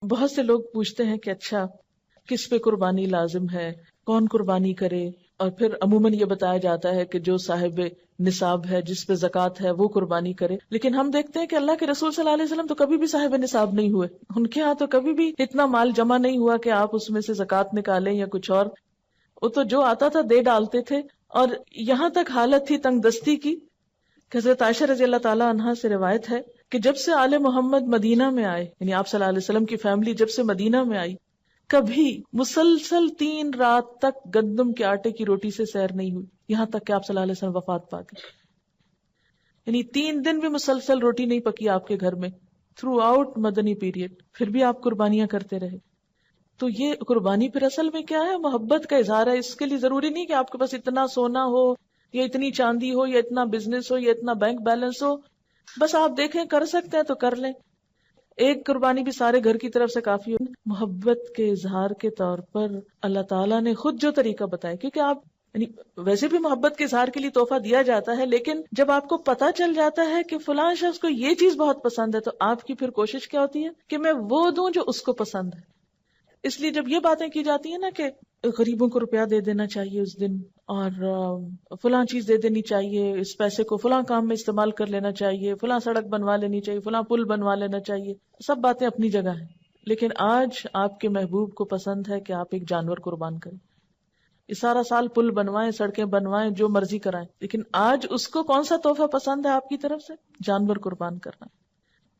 بہت سے لوگ پوچھتے ہیں کہ اچھا کس پہ قربانی لازم ہے، کون قربانی کرے، اور پھر عموماً یہ بتایا جاتا ہے کہ جو صاحب نصاب ہے، جس پہ زکوٰۃ ہے، وہ قربانی کرے. لیکن ہم دیکھتے ہیں کہ اللہ کے رسول صلی اللہ علیہ وسلم تو کبھی بھی صاحب نصاب نہیں ہوئے. ان کے ہاں تو کبھی بھی اتنا مال جمع نہیں ہوا کہ آپ اس میں سے زکوٰۃ نکالیں یا کچھ اور. وہ تو جو آتا تھا دے ڈالتے تھے. اور یہاں تک حالت تھی تنگ دستی کی کہ حضرت عائشہ رضی اللہ تعالیٰ عنہا سے روایت ہے کہ جب سے آل محمد مدینہ میں آئے، یعنی آپ صلی اللہ علیہ وسلم کی فیملی جب سے مدینہ میں آئی، کبھی مسلسل 3 رات تک گندم کے آٹے کی روٹی سے سیر نہیں ہوئی، یہاں تک کہ آپ صلی اللہ علیہ وسلم وفات پا گئے. یعنی 3 دن بھی مسلسل روٹی نہیں پکی آپ کے گھر میں تھرو آؤٹ مدنی پیریڈ، پھر بھی آپ قربانیاں کرتے رہے. تو یہ قربانی پھر اصل میں کیا ہے؟ محبت کا اظہار ہے. اس کے لیے ضروری نہیں کہ آپ کے پاس اتنا سونا ہو یا اتنی چاندی ہو یا اتنا بزنس ہو یا اتنا بینک بیلنس ہو. بس آپ دیکھیں کر سکتے ہیں تو کر لیں. ایک قربانی بھی سارے گھر کی طرف سے کافی ہو. محبت کے اظہار کے طور پر اللہ تعالیٰ نے خود جو طریقہ بتایا، کیونکہ آپ یعنی ویسے بھی محبت کے اظہار کے لیے تحفہ دیا جاتا ہے، لیکن جب آپ کو پتا چل جاتا ہے کہ فلاں شخص کو یہ چیز بہت پسند ہے، تو آپ کی پھر کوشش کیا ہوتی ہے کہ میں وہ دوں جو اس کو پسند ہے. اس لیے جب یہ باتیں کی جاتی ہیں نا کہ غریبوں کو روپیہ دے دینا چاہیے اس دن، اور فلاں چیز دے دینی چاہیے، اس پیسے کو فلاں کام میں استعمال کر لینا چاہیے، فلاں سڑک بنوا لینی چاہیے، فلاں پل بنوا لینا چاہیے، سب باتیں اپنی جگہ ہیں. لیکن آج آپ کے محبوب کو پسند ہے کہ آپ ایک جانور قربان کریں. یہ سارا سال پل بنوائیں، سڑکیں بنوائیں، جو مرضی کرائیں، لیکن آج اس کو کون سا تحفہ پسند ہے آپ کی طرف سے؟ جانور قربان کرنا.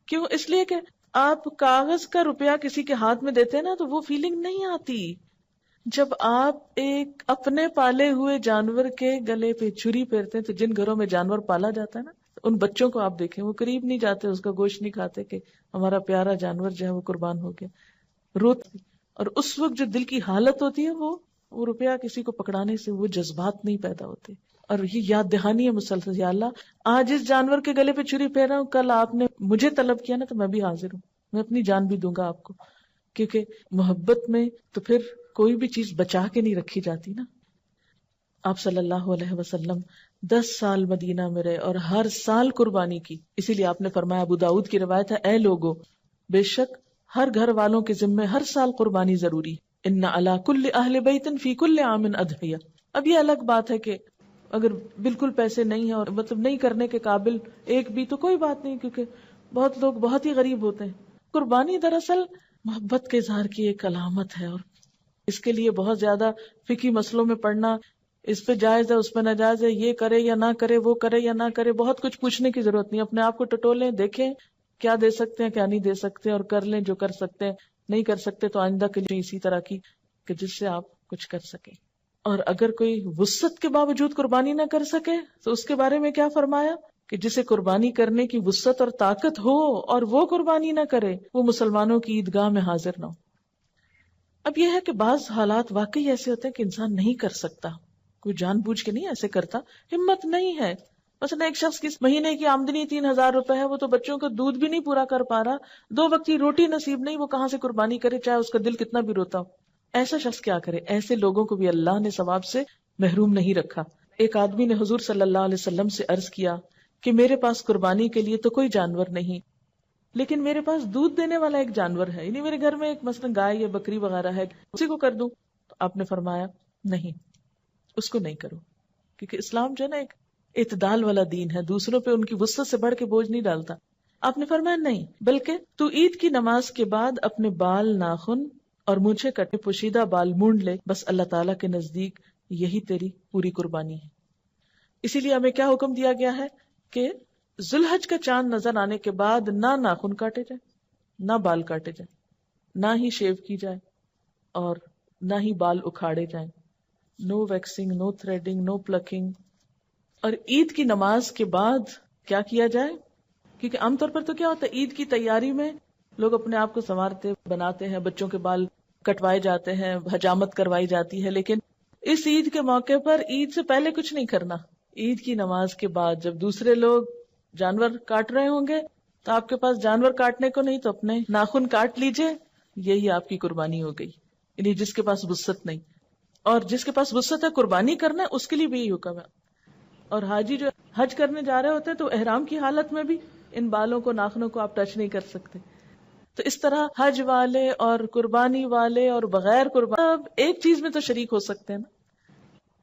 کیوں؟ اس لیے کہ آپ کاغذ کا روپیہ کسی کے ہاتھ میں دیتے ہیں نا تو وہ فیلنگ نہیں آتی. جب آپ ایک اپنے پالے ہوئے جانور کے گلے پہ چھری پھیرتے ہیں، تو جن گھروں میں جانور پالا جاتا ہے نا، ان بچوں کو آپ دیکھیں وہ قریب نہیں جاتے، اس کا گوشت نہیں کھاتے کہ ہمارا پیارا جانور جو ہے وہ قربان ہو گیا. روتے. اور اس وقت جو دل کی حالت ہوتی ہے وہ روپیہ کسی کو پکڑانے سے وہ جذبات نہیں پیدا ہوتے. اور یہ یاد دہانی ہے مسلسل، یا اللہ آج اس جانور کے گلے پہ چھری پھیر رہا ہوں، کل آپ نے مجھے طلب کیا نا تو میں بھی حاضر ہوں، میں اپنی جان بھی دوں گا آپ کو. کیونکہ محبت میں تو پھر کوئی بھی چیز بچا کے نہیں رکھی جاتی نا. آپ صلی اللہ علیہ وسلم 10 سال مدینہ میں رہے اور ہر سال قربانی کی. اسی لیے آپ نے فرمایا، ابو داؤد کی روایت ہے، اے لوگو، بے شک ہر گھر والوں کے ذمے ہر سال قربانی ضروری. ان علی کل اہل بیت فی کل عام اضحیہ. اب یہ الگ بات ہے کہ اگر بالکل پیسے نہیں ہیں اور مطلب نہیں کرنے کے قابل ایک بھی، تو کوئی بات نہیں، کیونکہ بہت لوگ بہت ہی غریب ہوتے ہیں. قربانی دراصل محبت کے اظہار کی ایک علامت ہے، اور اس کے لیے بہت زیادہ فقہی مسئلوں میں پڑھنا، اس پہ جائز ہے اس پہ ناجائز ہے، یہ کرے یا نہ کرے، وہ کرے یا نہ کرے، بہت کچھ پوچھنے کی ضرورت نہیں. اپنے آپ کو ٹٹولیں، دیکھیں کیا دے سکتے ہیں کیا نہیں دے سکتے، اور کر لیں جو کر سکتے ہیں. نہیں کر سکتے تو آئندہ کے لیے اسی طرح کی کہ جس سے آپ کچھ کر سکیں. اور اگر کوئی وسعت کے باوجود قربانی نہ کر سکے تو اس کے بارے میں کیا فرمایا کہ جسے قربانی کرنے کی وسعت اور طاقت ہو اور وہ قربانی نہ کرے، وہ مسلمانوں کی عیدگاہ میں حاضر نہ ہو. اب یہ ہے کہ بعض حالات واقعی ایسے ہوتے ہیں کہ انسان نہیں کر سکتا، کوئی جان بوجھ کے نہیں ایسے کرتا، ہمت نہیں ہے. مثلا ایک شخص کی مہینے کی آمدنی 3,000 روپے ہے، وہ تو بچوں کا دودھ بھی نہیں پورا کر پا رہا، 2 وقت کی روٹی نصیب نہیں، وہ کہاں سے قربانی کرے چاہے اس کا دل کتنا بھی روتا ہو. ایسا شخص کیا کرے؟ ایسے لوگوں کو بھی اللہ نے ثواب سے محروم نہیں رکھا. ایک آدمی نے حضور صلی اللہ علیہ وسلم سے عرض کیا کہ میرے پاس قربانی کے لیے تو کوئی جانور نہیں، لیکن میرے پاس دودھ دینے والا ایک جانور ہے، یعنی میرے گھر میں ایک مثلا گائے یا بکری وغیرہ ہے، اسی کو کر دوں؟ تو آپ نے فرمایا نہیں، اس کو نہیں کرو، کیونکہ اسلام جو ہے نا ایک اعتدال والا دین ہے، دوسروں پہ ان کی وسعت سے بڑھ کے بوجھ نہیں ڈالتا. آپ نے فرمایا نہیں، بلکہ تو عید کی نماز کے بعد اپنے بال، ناخن اور مونچھیں کٹے، پوشیدہ بال مونڈ لے، بس اللہ تعالیٰ کے نزدیک یہی تیری پوری قربانی ہے. اسی لیے ہمیں کیا حکم دیا گیا ہے کہ ذوالحج کا چاند نظر آنے کے بعد نہ ناخن کاٹے جائیں، نہ بال کاٹے جائیں، نہ ہی شیو کی جائے، اور نہ ہی بال اکھاڑے جائیں. نو ویکسنگ، نو تھریڈنگ، نو پلکنگ. اور عید کی نماز کے بعد کیا کیا جائے؟ کیونکہ عام طور پر تو کیا ہوتا ہے، عید کی تیاری میں لوگ اپنے آپ کو سنوارتے بناتے ہیں، بچوں کے بال کٹوائے جاتے ہیں، حجامت کروائی جاتی ہے. لیکن اس عید کے موقع پر عید سے پہلے کچھ نہیں کرنا. عید کی نماز کے بعد جب دوسرے لوگ جانور کاٹ رہے ہوں گے تو آپ کے پاس جانور کاٹنے کو نہیں، تو اپنے ناخن کاٹ لیجئے، یہی آپ کی قربانی ہو گئی. یعنی جس کے پاس وسعت نہیں، اور جس کے پاس وسعت ہے قربانی کرنا ہے، اس کے لیے بھی یہی حکم ہے. اور حاجی جو حج کرنے جا رہے ہوتے ہیں تو احرام کی حالت میں بھی ان بالوں کو، ناخنوں کو آپ ٹچ نہیں کر سکتے. تو اس طرح حج والے اور قربانی والے اور بغیر قربانی سب ایک چیز میں تو شریک ہو سکتے ہیں نا.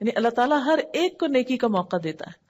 یعنی اللہ تعالیٰ ہر ایک کو نیکی کا موقع دیتا ہے.